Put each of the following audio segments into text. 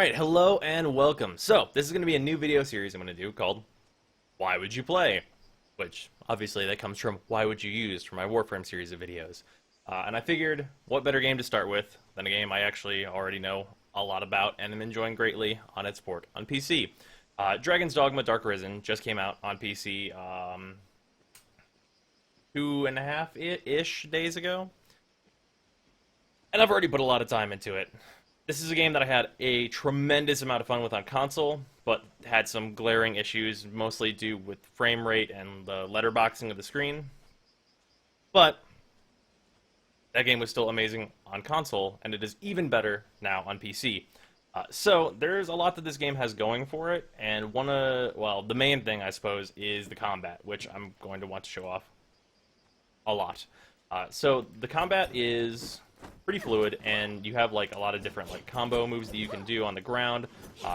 Alright, hello and welcome. So, this is going to be a new video series I'm going to do called Why Would You Play? Which, obviously, that comes from Why Would You Use from my Warframe series of videos. And I figured, what better game to start with than a game I actually already know a lot about and am enjoying greatly on its port on PC. Dragon's Dogma Dark Arisen just came out on PC 2.5-ish days ago. And I've already put a lot of time into it. This is a game that I had a tremendous amount of fun with on console, but had some glaring issues, mostly due with frame rate and the letterboxing of the screen. But that game was still amazing on console, and it is even better now on PC. So there's a lot that this game has going for it, and the main thing, I suppose, is the combat, which I'm going to want to show off a lot. So the combat is pretty fluid, and you have like a lot of different like combo moves that you can do on the ground,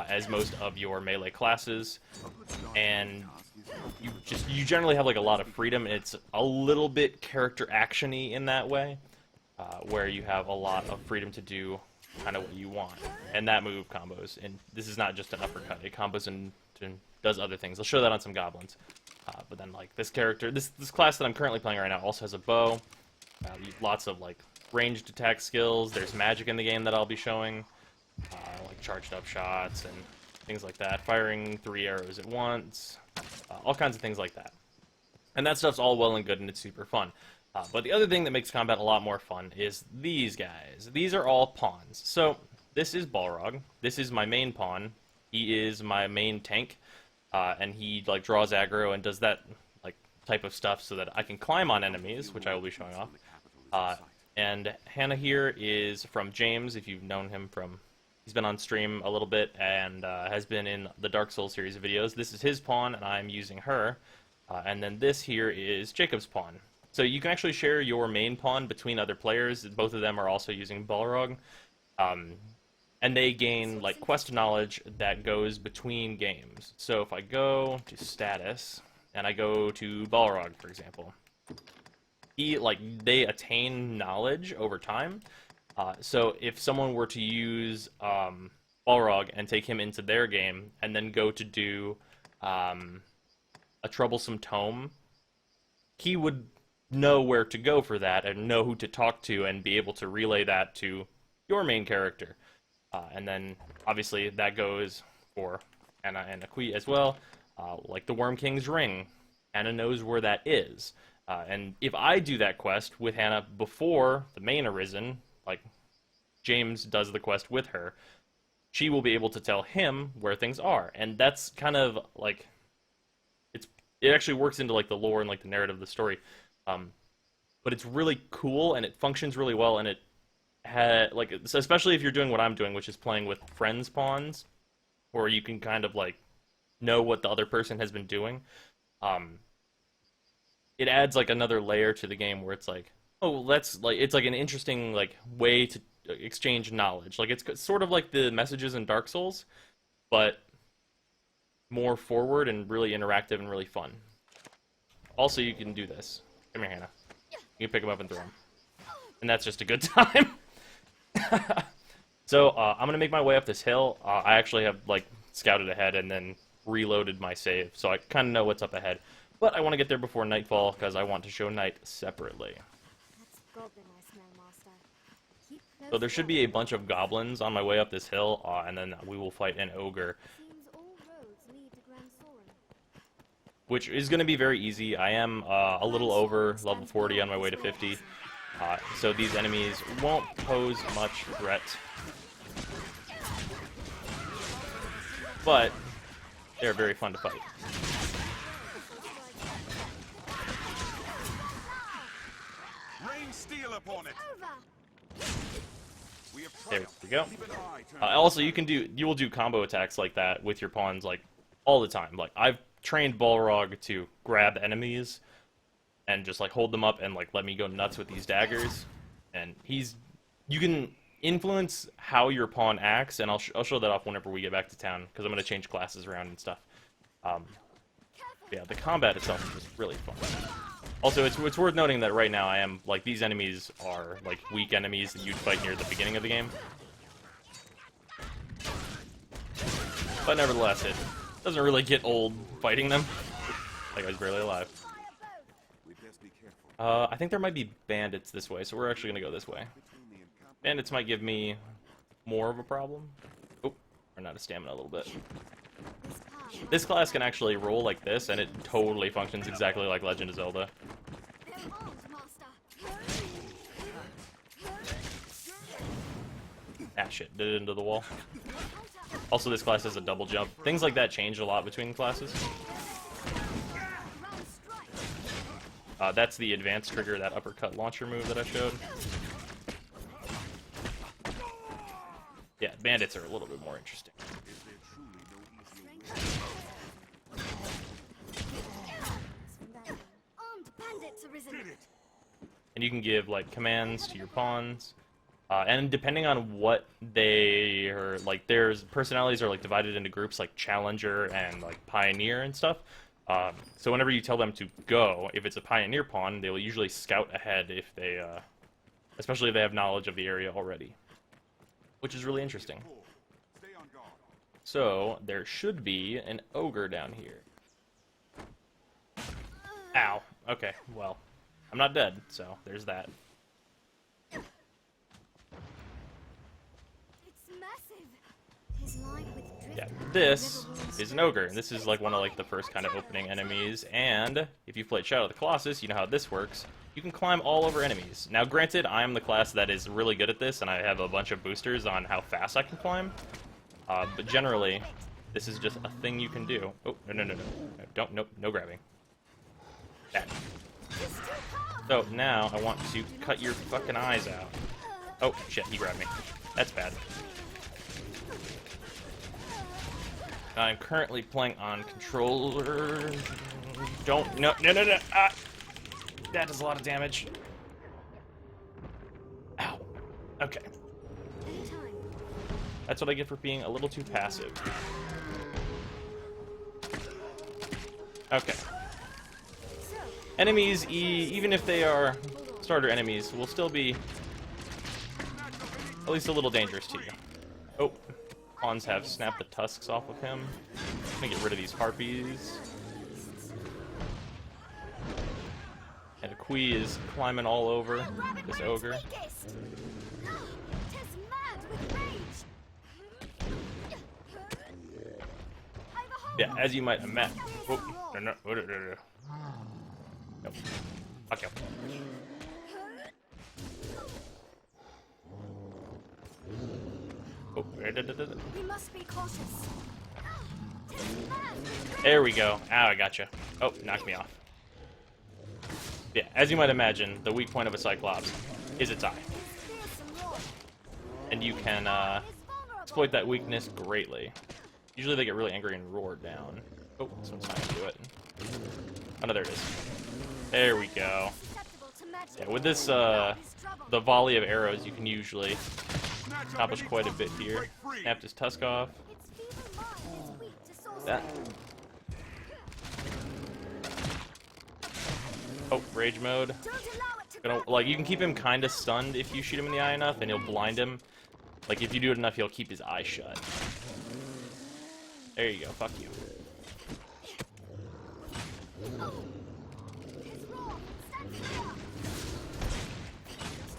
as most of your melee classes, and you generally have like a lot of freedom. It's a little bit character actiony in that way, where you have a lot of freedom to do kind of what you want, and that move combos. And this is not just an uppercut; it combos and does other things. I'll show that on some goblins. But then like this character, this class that I'm currently playing right now also has a bow, lots of like ranged attack skills. There's magic in the game that I'll be showing, like charged up shots and things like that, firing 3 arrows at once, all kinds of things like that. And that stuff's all well and good, and it's super fun. But the other thing that makes combat a lot more fun is these guys. These are all pawns. So this is Balrog. This is my main pawn. He is my main tank, and he like draws aggro and does that like type of stuff so that I can climb on enemies, which I will be showing off. And Hannah here is from James, if you've known him from... He's been on stream a little bit and has been in the Dark Souls series of videos. This is his pawn, and I'm using her. And then this here is Jacob's pawn. So you can actually share your main pawn between other players. Both of them are also using Balrog. And they gain like quest knowledge that goes between games. So if I go to status, and I go to Balrog, for example... they attain knowledge over time. So if someone were to use Balrog and take him into their game, and then go to do a troublesome tome, he would know where to go for that, and know who to talk to, and be able to relay that to your main character. And then, obviously, that goes for Anna and Akui as well. Like the Worm King's Ring. Anna knows where that is. And if I do that quest with Hannah before the main Arisen, like James does the quest with her, she will be able to tell him where things are. And that's kind of like, it actually works into like the lore and like the narrative of the story. But it's really cool, and it functions really well, and it had like, so especially if you're doing what I'm doing, which is playing with friends' pawns, where you can kind of like know what the other person has been doing. It adds like another layer to the game where it's like, oh, it's like an interesting like way to exchange knowledge. Like it's sort of like the messages in Dark Souls, but more forward and really interactive and really fun. Also, you can do this. Come here, Hannah. You can pick him up and throw him, and that's just a good time. So I'm gonna make my way up this hill. I actually have like scouted ahead and then reloaded my save, so I kind of know what's up ahead. But I want to get there before nightfall, because I want to show night separately. So there should be a bunch of goblins on my way up this hill, and then we will fight an ogre. Which is going to be very easy. I am a little over level 40 on my way to 50. So these enemies won't pose much threat. But they're very fun to fight. There we go. Also, you will do combo attacks like that with your pawns like all the time. Like I've trained Balrog to grab enemies and just like hold them up and like let me go nuts with these daggers. And you can influence how your pawn acts, and I'll show that off whenever we get back to town, because I'm gonna change classes around and stuff. Yeah, the combat itself is just really fun. Also, it's worth noting that right now I am, like, these enemies are, like, weak enemies that you'd fight near the beginning of the game. But nevertheless, it doesn't really get old fighting them. That guy's barely alive. I think there might be bandits this way, so we're actually going to go this way. Bandits might give me more of a problem. Oh, run out of stamina a little bit. This class can actually roll like this, and it totally functions exactly like Legend of Zelda. Ah, shit. Did it into the wall. Also, this class has a double jump. Things like that change a lot between classes. That's the advanced trigger, that uppercut launcher move that I showed. Yeah, bandits are a little bit more interesting. And you can give, like, commands to your pawns. And depending on what they are, like, their personalities are, like, divided into groups, like Challenger and, like, Pioneer and stuff. So whenever you tell them to go, if it's a Pioneer pawn, they will usually scout ahead if they, especially if they have knowledge of the area already. Which is really interesting. So, there should be an Ogre down here. Ow. Okay, well, I'm not dead, so there's that. Yeah, this is an Ogre, and this is like one of like the first kind of opening enemies, and if you've played Shadow of the Colossus, you know how this works. You can climb all over enemies. Now granted, I am the class that is really good at this, and I have a bunch of boosters on how fast I can climb, but generally, this is just a thing you can do. Oh, no, don't, nope, no grabbing. Bad. So now I want to cut your fucking eyes out. Oh, shit, he grabbed me. That's bad. I'm currently playing on controller. Don't, no. Ah! That does a lot of damage. Ow. Okay. That's what I get for being a little too passive. Okay. Enemies, even if they are starter enemies, will still be at least a little dangerous to you. Oh. Pawns have snapped the tusks off of him. I'm gonna get rid of these harpies. And a Kui is climbing all over this Ogre. Yeah, as you might imagine. Oh, no. Nope. Fuck you. Oh, we must be cautious. There we go. Ow, I gotcha. Oh, knocked me off. Yeah, as you might imagine, the weak point of a Cyclops is its eye. And you can exploit that weakness greatly. Usually they get really angry and roar down. Oh, this one's not gonna do it. Oh no, there it is. There we go. Yeah, with this, the volley of arrows, you can usually accomplish quite a bit here. Snapped his tusk off. That. Oh, rage mode. Like, you can keep him kind of stunned if you shoot him in the eye enough, and he'll blind him. Like, if you do it enough, he'll keep his eye shut. There you go, fuck you.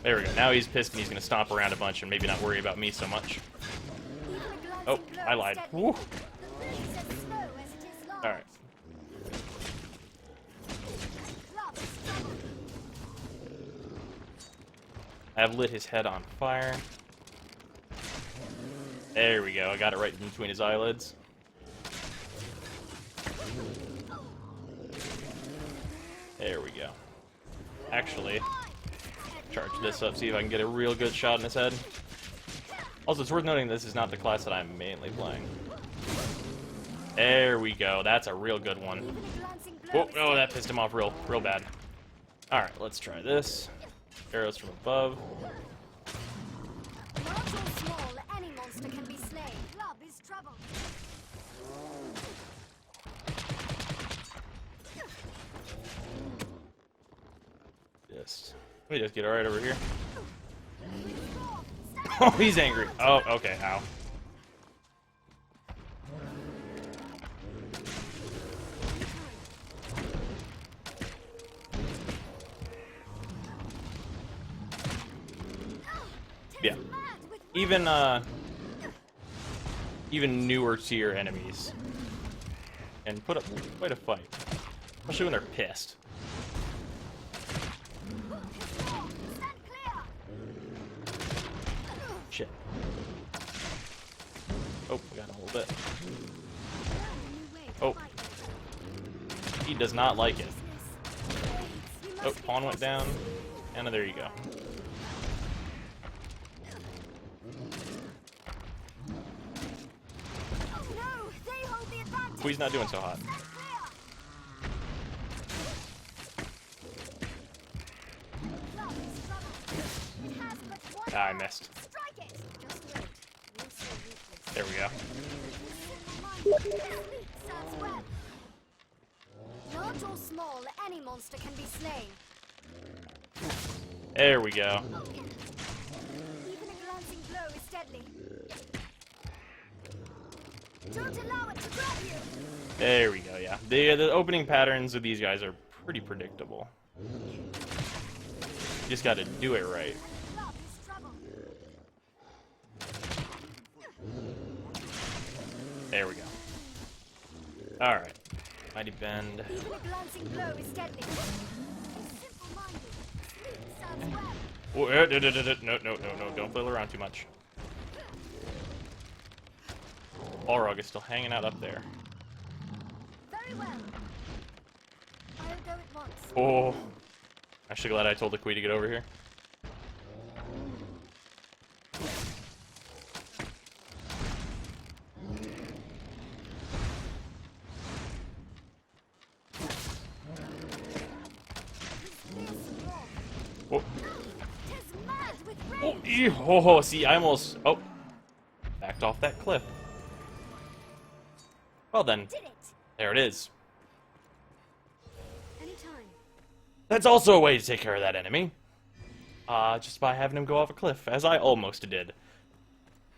There we go. Now he's pissed and he's going to stomp around a bunch and maybe not worry about me so much. Oh, I lied. Woo. Alright. I have lit his head on fire. There we go. I got it right in between his eyelids. There we go. Actually, charge this up, see if I can get a real good shot in his head. Also, it's worth noting this is not the class that I'm mainly playing. There we go. That's a real good one. Whoa, oh, that pissed him off real bad. Alright, let's try this. Arrows from above. Let me just get right over here. Oh, he's angry. Oh, okay, ow. Yeah. Even newer tier enemies and put up quite a fight, especially when they're pissed. Shit. Oh, we got a little bit. Oh. He does not like it. Oh, pawn went down. And there you go. He's not doing so hot. Ah, I missed. There we go. Large or small, any monster can be slain. There we go. Even a glancing blow is deadly. Don't allow it to grab you. There we go, yeah. The opening patterns of these guys are pretty predictable. You just gotta do it right. There we go. Alright. Mighty Bend. Even a glancing blow is deadly. Oh, no, don't flail around too much. Balrog is still hanging out up there. Very well. I'll go at once. Oh. Actually glad I told the Queen to get over here. Oh. Oh, see, I almost... Oh. Backed off that cliff. Well then, there it is. That's also a way to take care of that enemy. Just by having him go off a cliff, as I almost did.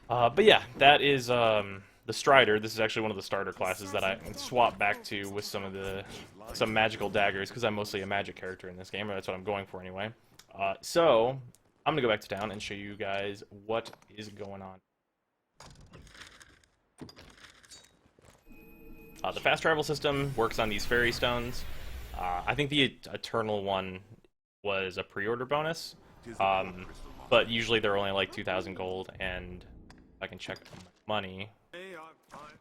But yeah, that is the Strider. This is actually one of the starter classes that I swap back to with some magical daggers, because I'm mostly a magic character in this game, or that's what I'm going for anyway. So, I'm gonna go back to town and show you guys what is going on. The fast travel system works on these fairy stones. I think the Eternal one was a pre-order bonus, but usually they're only like 2,000 gold, and if I can check my money,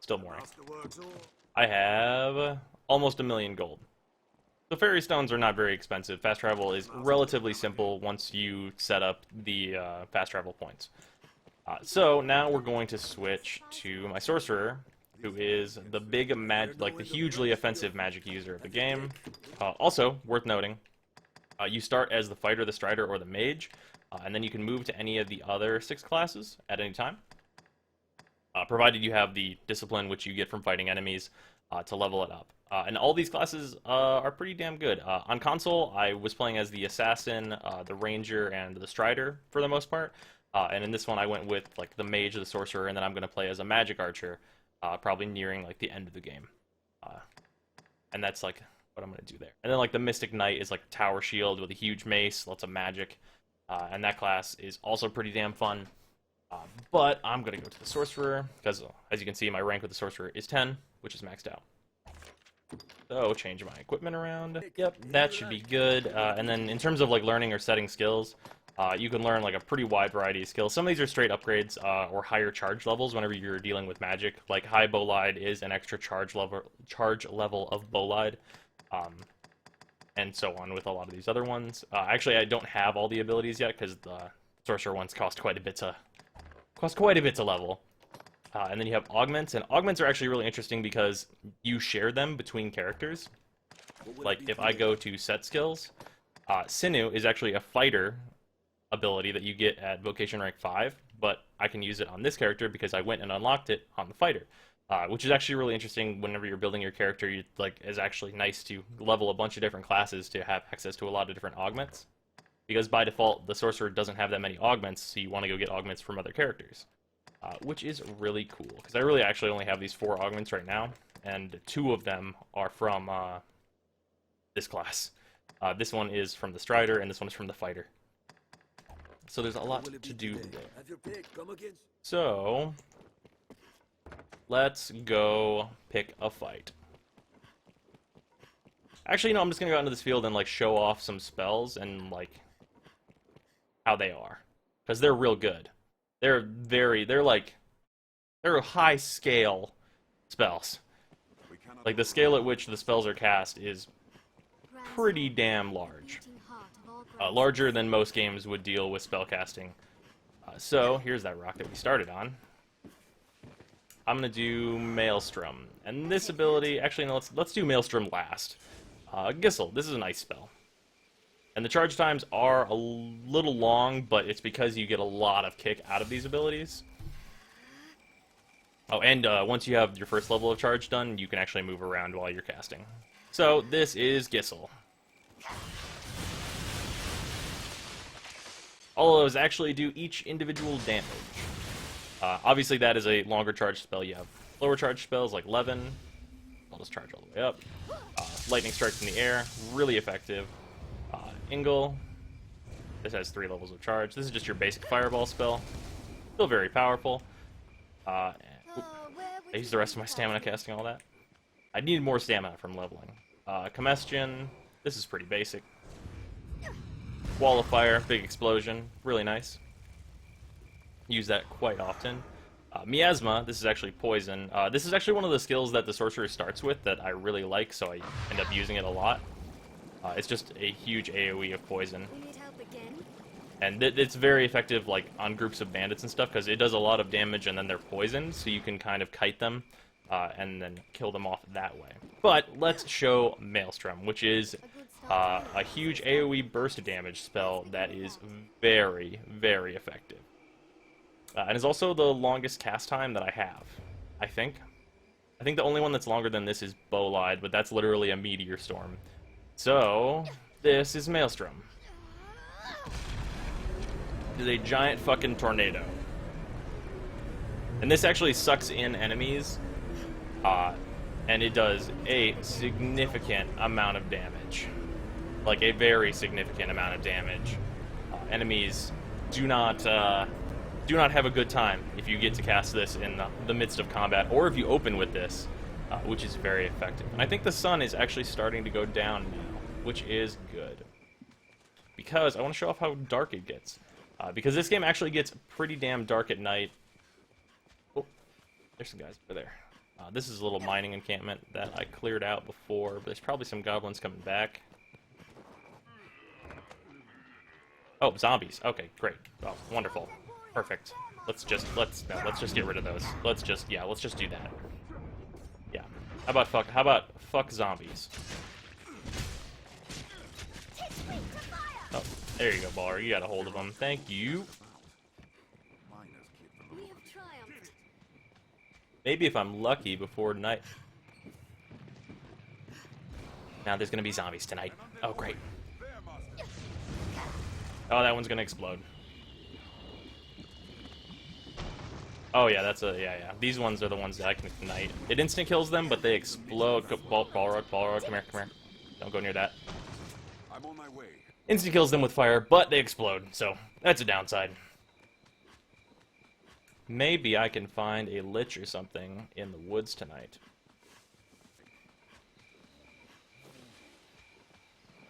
still more. I have almost 1,000,000 gold. The fairy stones are not very expensive. Fast travel is relatively simple once you set up the fast travel points. So now we're going to switch to my Sorcerer, who is the big the hugely offensive magic user of the game. Also, worth noting, you start as the fighter, the strider, or the mage, and then you can move to any of the other 6 classes at any time, provided you have the discipline which you get from fighting enemies to level it up. And all these classes are pretty damn good. On console, I was playing as the assassin, the ranger, and the strider for the most part. And in this one, I went with like the mage, the sorcerer, and then I'm going to play as a magic archer. Probably nearing like the end of the game, and that's like what I'm gonna do there. And then like the Mystic Knight is like a tower shield with a huge mace, lots of magic, and that class is also pretty damn fun. But I'm gonna go to the Sorcerer because, as you can see, my rank with the Sorcerer is 10, which is maxed out. So change my equipment around. Yep, that should be good. And then in terms of like learning or setting skills, you can learn like a pretty wide variety of skills. Some of these are straight upgrades or higher charge levels whenever you're dealing with magic. Like High Bolide is an extra charge level of Bolide, and so on with a lot of these other ones. Actually, I don't have all the abilities yet because the Sorcerer ones cost quite a bit to level. And then you have augments, and augments are actually really interesting because you share them between characters. Like if I go to set skills, Sinew is actually a fighter ability that you get at Vocation rank 5, but I can use it on this character because I went and unlocked it on the fighter, which is actually really interesting. Whenever you're building your character, it's actually nice to level a bunch of different classes to have access to a lot of different augments, because by default the sorcerer doesn't have that many augments, so you want to go get augments from other characters, which is really cool because I really actually only have these 4 augments right now, and 2 of them are from this class. This one is from the Strider, and this one is from the Fighter. So there's a lot Will it be to do today? there. Have your pick. Come again. So let's go pick a fight. Actually, no, I'm just gonna go out into this field and like show off some spells and like how they are, because they're real good. They're high scale spells. Like the scale at which the spells are cast is pretty damn large. Larger than most games would deal with spell casting. So here's that rock that we started on. I'm gonna do Maelstrom, and this ability. Actually, no, let's do Maelstrom last. Gissel. This is a nice spell, and the charge times are a little long, but it's because you get a lot of kick out of these abilities. Oh, and once you have your first level of charge done, you can actually move around while you're casting. So this is Gissel. All of those actually do each individual damage. Obviously, that is a longer charge spell. You have lower charge spells like Levin. I'll just charge all the way up. Lightning Strike in the air, really effective. Ingle. This has 3 levels of charge. This is just your basic fireball spell. Still very powerful. I used the rest of my stamina casting all that. I needed more stamina from leveling. Combustion. This is pretty basic. Wall of Fire, big explosion, really nice. Use that quite often. Miasma, this is actually poison. This is actually one of the skills that the Sorcerer starts with that I really like, so I end up using it a lot. It's just a huge AoE of poison. We need help again. And it's very effective like on groups of bandits and stuff, because it does a lot of damage and then they're poisoned, so you can kind of kite them and then kill them off that way. But let's show Maelstrom, which is a huge AoE burst damage spell that is very, very effective. And is also the longest cast time that I have, I think. I think the only one that's longer than this is Bolide, but that's literally a meteor storm. So, this is Maelstrom. It is a giant fucking tornado. And this actually sucks in enemies, and it does a significant amount of damage. Like, a very significant amount of damage. Enemies do not have a good time if you get to cast this in the midst of combat, or if you open with this, which is very effective. And I think the sun is actually starting to go down now, which is good. Because I want to show off how dark it gets. Because this game actually gets pretty damn dark at night. Oh, there's some guys over there. This is a little mining encampment that I cleared out before, but there's probably some goblins coming back. Oh, zombies. Okay, great. Oh, wonderful. Perfect. Let's just get rid of those. Let's just do that. Yeah. How about fuck zombies? Oh, there you go, Baller. You got a hold of them. Thank you. We have triumphed. Maybe if I'm lucky before night. Now there's gonna be zombies tonight. Oh, great. Oh, that one's gonna explode. Oh yeah, yeah. These ones are the ones that I can ignite. It instant kills them, but they explode. Balrog, come here. Don't go near that. I'm on my way. Instant kills them with fire, but they explode, so that's a downside. Maybe I can find a lich or something in the woods tonight.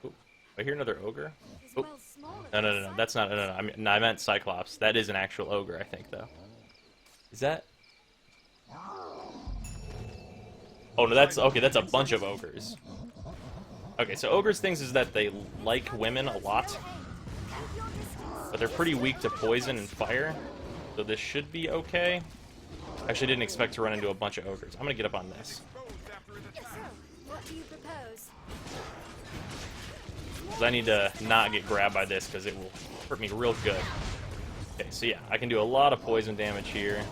Ooh, I hear another ogre. Oh. No, that's not. No. I meant Cyclops. That is an actual ogre, I think, though. Is that? Oh no, that's okay. That's a bunch of ogres. Okay, so ogres' things is that they like women a lot, but they're pretty weak to poison and fire. So this should be okay. Actually, didn't expect to run into a bunch of ogres. I'm gonna get up on this. What do you propose? 'Cause I need to not get grabbed by this because it will hurt me real good. Okay, so yeah, I can do a lot of poison damage here.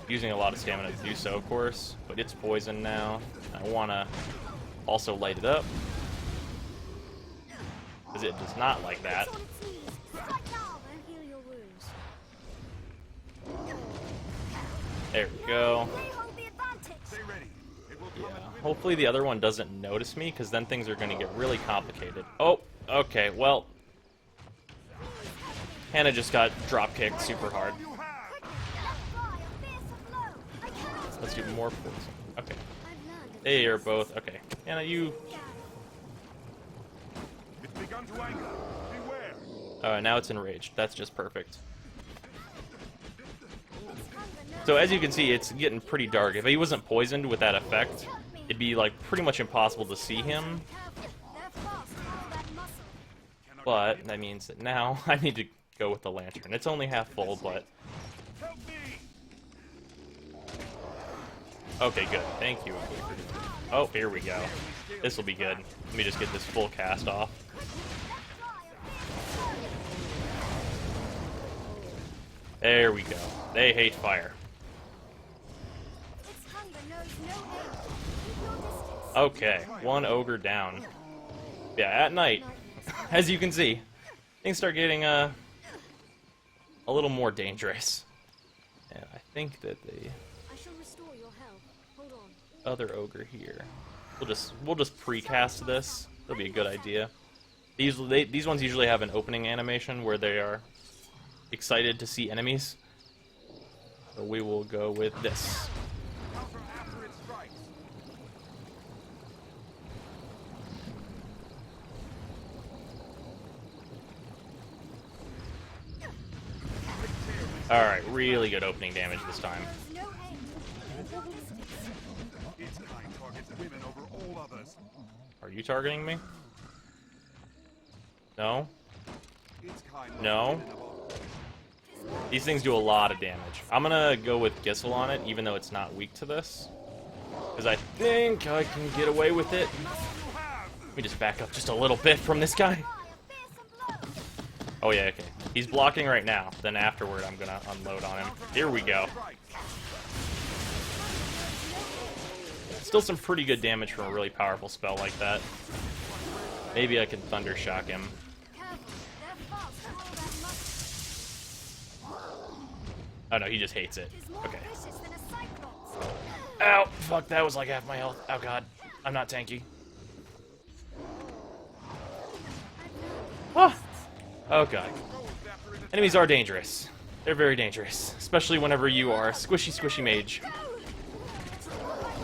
Using a lot of stamina to do so, of course, but it's poison now. I want to also light it up, because it does not like that. There we go. Yeah, hopefully the other one doesn't notice me, because then things are going to get really complicated. Oh, okay, well. Hannah just got drop kicked super hard. Let's do more poison. Okay. They are both okay. Hannah, you. It's begun to anger. Beware. Now it's enraged. That's just perfect. So as you can see, it's getting pretty dark. If he wasn't poisoned with that effect, it'd be like pretty much impossible to see him. But that means that now I need to go with the lantern. It's only half full, but Help me. okay, good. Thank you. Oh, here we go. This will be good. Let me just get this full cast off. There we go. They hate fire. Okay, one ogre down. Yeah, at night, as you can see, things start getting a little more dangerous. And I think that the other ogre here, we'll just precast this. That'll be a good idea. These ones usually have an opening animation where they are excited to see enemies. So we will go with this. Counter after it strikes. Alright, really good opening damage this time. Its kind targets women over all others. Are you targeting me? No? Its kind No? These things do a lot of damage. I'm gonna go with Gissel on it, even though it's not weak to this. Because I think I can get away with it. Let me just back up just a little bit from this guy. Oh yeah, okay. He's blocking right now. Then afterward, I'm gonna unload on him. Here we go. Still some pretty good damage from a really powerful spell like that. Maybe I can Thunder Shock him. Oh no, he just hates it. Okay. Ow! Fuck, that was like half my health. Oh god. I'm not tanky. Ah! Oh god. Enemies are dangerous. They're very dangerous. Especially whenever you are a squishy mage.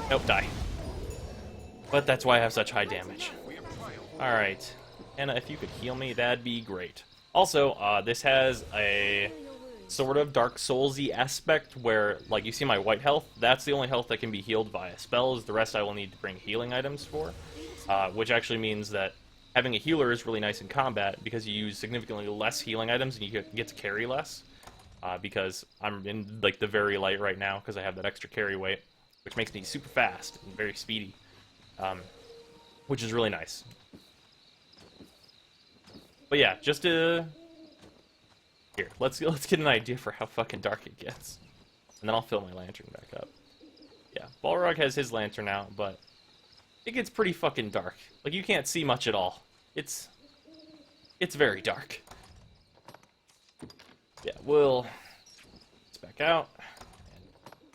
Nope, die. But that's why I have such high damage. Alright. Anna, if you could heal me, that'd be great. Also, this has a sort of Dark Souls-y aspect where, like, you see my white health? That's the only health that can be healed via spells. The rest I will need to bring healing items for. Which actually means that having a healer is really nice in combat because you use significantly less healing items and you get to carry less. Because I'm in, like, the very light right now because I have that extra carry weight, which makes me super fast and very speedy. Which is really nice. But yeah, just to... Here, let's get an idea for how fucking dark it gets. And then I'll fill my lantern back up. Yeah, Balrog has his lantern out, but it gets pretty fucking dark. Like, you can't see much at all. It's very dark. Yeah, we'll just back out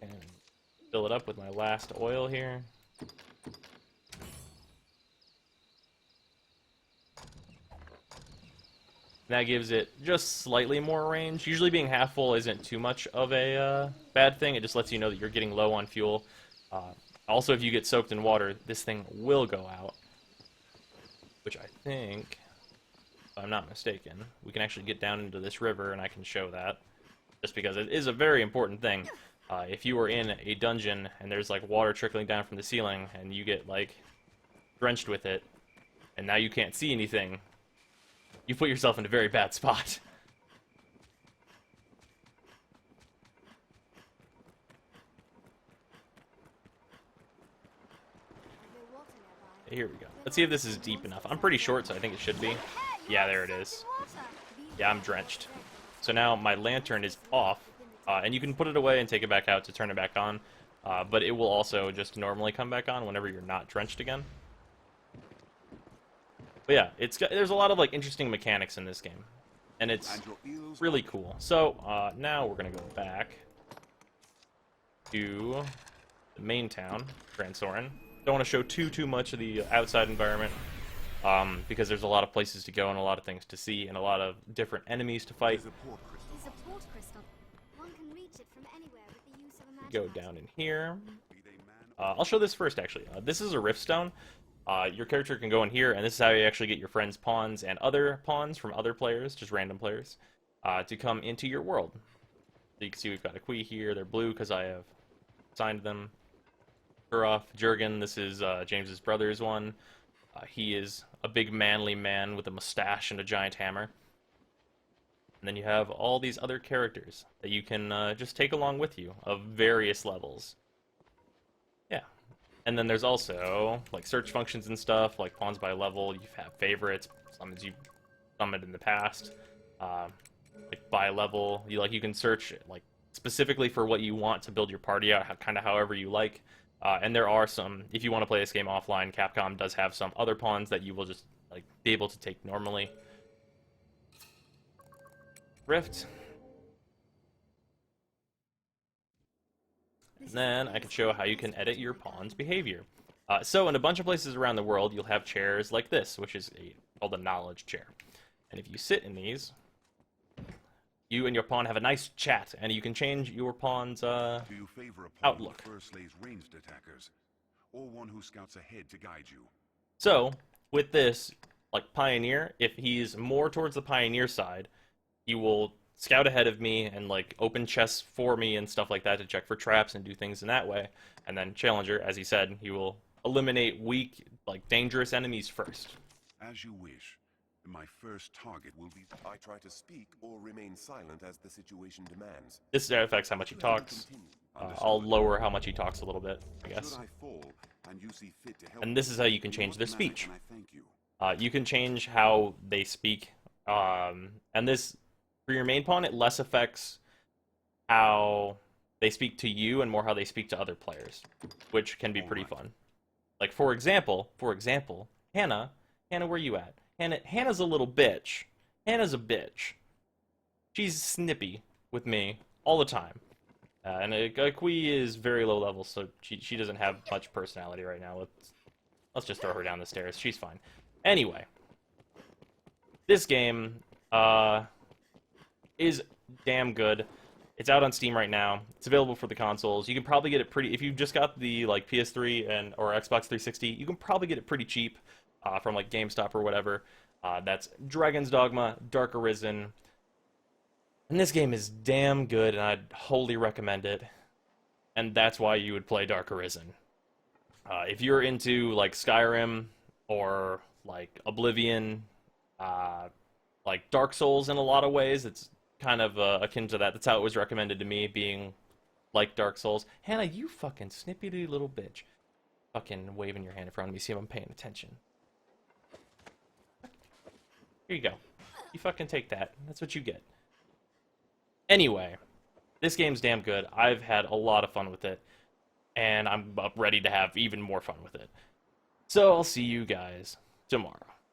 and fill it up with my last oil here. That gives it just slightly more range. Usually being half full isn't too much of a bad thing. It just lets you know that you're getting low on fuel. Also, if you get soaked in water, this thing will go out. Which I think, if I'm not mistaken, we can actually get down into this river and I can show that. Just because it is a very important thing. If you are in a dungeon and there's like water trickling down from the ceiling and you get like drenched with it, and now you can't see anything, you put yourself in a very bad spot. Here we go. Let's see if this is deep enough. I'm pretty short, so I think it should be. Yeah, there it is. Yeah, I'm drenched. So now my lantern is off, and you can put it away and take it back out to turn it back on, but it will also just normally come back on whenever you're not drenched again. But yeah, there's a lot of like interesting mechanics in this game, and it's really cool. So now we're gonna go back to the main town, Grand Soren. Don't want to show too much of the outside environment, because there's a lot of places to go and a lot of things to see and a lot of different enemies to fight. There's a port crystal. It is a port crystal. One can reach it from anywhere with the use of a magic Go item. down in here. Be they man I'll show this first, actually. This is a rift stone. Your character can go in here, and this is how you actually get your friends' pawns and other pawns from other players, just random players, to come into your world. So you can see we've got a Kui here. They're blue because I have signed them. Kuroth, Jurgen, this is James's brother's one. He is a big manly man with a mustache and a giant hammer. And then you have all these other characters that you can just take along with you of various levels. Yeah. And then there's also like search functions and stuff, like pawns by level. You have favorites, summons you summoned in the past. Like by level, you can search like specifically for what you want to build your party out, kind of however you like. And there are some, if you want to play this game offline, Capcom does have some other pawns that you will just like be able to take normally. Rift. And then I can show how you can edit your pawn's behavior. So in a bunch of places around the world, you'll have chairs like this, which is called a knowledge chair. And if you sit in these, you and your pawn have a nice chat, and you can change your pawn's Do you favor a pawn outlook. who first slays ranged attackers, or one who scouts ahead to guide you? So, with this, like Pioneer, if he's more towards the Pioneer side, he will scout ahead of me and like open chests for me and stuff like that to check for traps and do things in that way. And then Challenger, as he said, he will eliminate weak, like dangerous enemies first. As you wish. My first target will be... I try to speak or remain silent as the situation demands. This affects how much he talks. I'll lower how much he talks a little bit, I guess. Should I fall, and you see fit to help And this is how you can change their speech. and I thank you. You can change how they speak, and this, for your main pawn, it less affects how they speak to you and more how they speak to other players, which can be pretty fun. Like, for example, Hannah, where you at? Hannah's a little bitch. Hannah's a bitch. She's snippy with me all the time. And Kui is very low level, so she doesn't have much personality right now. Let's just throw her down the stairs. She's fine. Anyway, this game is damn good. It's out on Steam right now. It's available for the consoles. You can probably get it pretty... If you've just got the like PS3 or Xbox 360, you can probably get it pretty cheap from like GameStop or whatever. That's Dragon's Dogma, Dark Arisen. And this game is damn good, and I'd wholly recommend it. And that's why you would play Dark Arisen. If you're into like Skyrim or like Oblivion, like Dark Souls in a lot of ways, it's kind of akin to that. That's how it was recommended to me, being like Dark Souls. Hannah, you fucking snippy little bitch. Fucking waving your hand in front of me, see if I'm paying attention. Here you go. You fucking take that. That's what you get. Anyway, this game's damn good. I've had a lot of fun with it, and I'm ready to have even more fun with it. So I'll see you guys tomorrow.